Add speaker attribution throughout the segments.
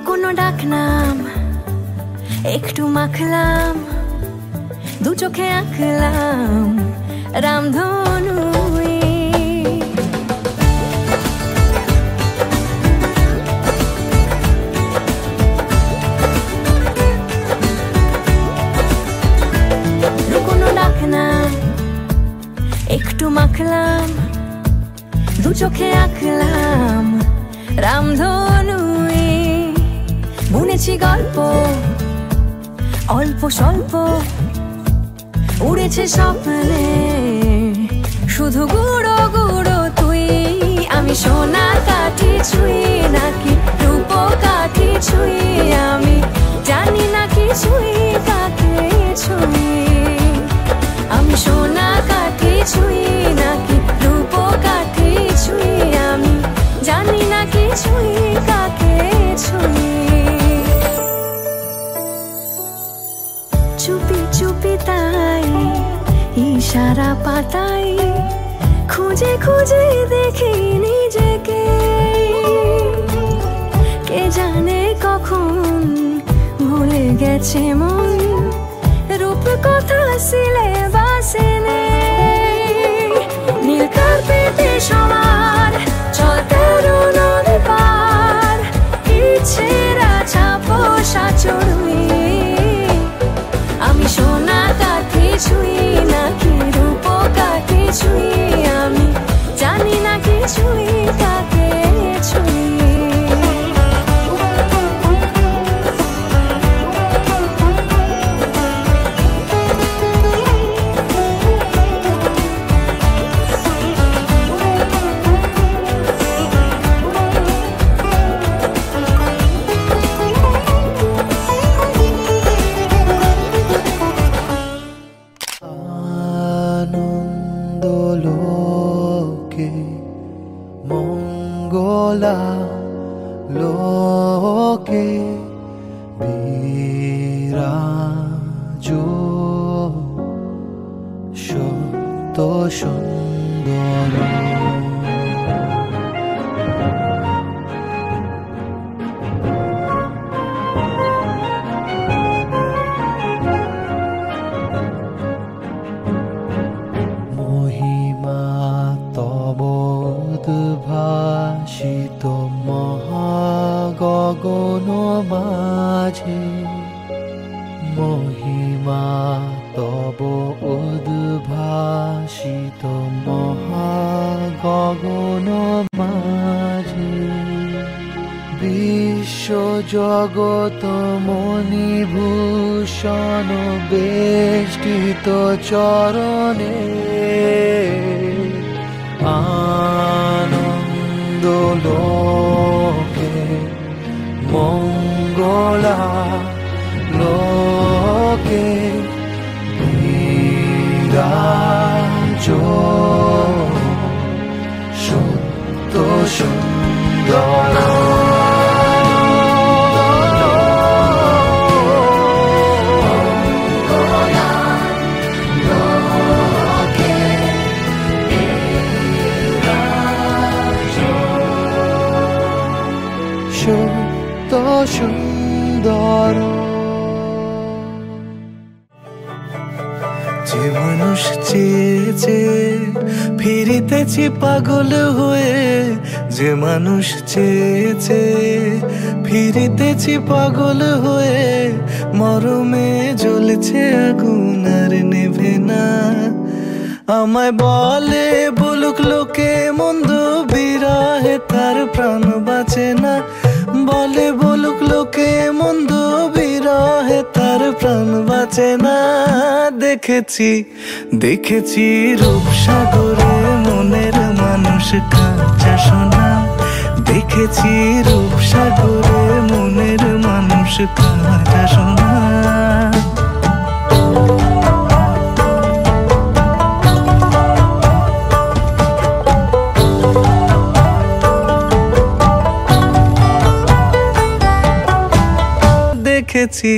Speaker 1: লুকোনো ডাকনাম একটু মাখলাম, দু চোখে আঁকলাম রামধনু। লুকোনো ডাকনাম একটু মাখলাম, দু চোখে আঁকলাম রামধনু। বুনেছি গল্প অল্প স্বল্প, উড়েছে স্বপ্নে শুধু গুঁড়ো গুঁড়ো তুই। আমি সোনা কাঠি ছুঁই নাকি রূপ কাঠি ছুঁই, আমি জানি না কিছুই কাকে ছুঁই। আমি সোনা কাঠি ছুঁই নাকি রূপ কাঠি ছুঁই, আমি জানি না কিছুই কাকে ছুঁই। চুপি চুপি তাই ইশারা পাতাই, খুঁজে খুঁজে দেখি নিজেকে। কে জানে কখন ভুলে গেছে মন, রূপ কথা সিলেবাসে নেই। নীল কার্পেটে সবার চল 13 নদী পার, ইচ্ছেরা ছাপোষা চড়ুই। আমি সোনা কাঠি ছুঁই নাকি রূপ কাঠি ছুঁই, আমি জানি না কিছুই কাকে ছুঁই।
Speaker 2: মঙ্গলা লোকে বিরাজ সত্য সুন্দর। মহিমা তব উদ্ভাসিত মহাগগন মাঝে, মহিমা তব উদ্ভাসিত মহাগগন মাঝে। বিশ্ব জগৎ মণিভূষণ বেষ্টিত চরণে, আনন্দ লোকে মঙ্গলা লোকে বিরাজ সত্য সুন্দর। সত্য সুন্দর। যে মানুষ চেয়েছে ফিরিতেছি পাগল হয়ে, যে মানুষ চেয়েছে ফিরিতেছি পাগল হয়ে। মরমে জ্বলেছে আগুন আর নেভে না, আমায় বলে বলুক লোকে মন্দ বিরহে তার প্রাণ বাঁচে না। বলে বলুক লোকে মন্দ বিরহে তার প্রাণ বাঁচে না। দেখেছি দেখেছি রূপসাগরে মনের মানুষ কাঁচা সোনা, দেখেছি রূপসাগরে মনের মানুষ কাঁচা সোনা। দেখেছি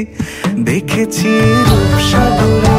Speaker 2: দেখেছি রূপসাগরে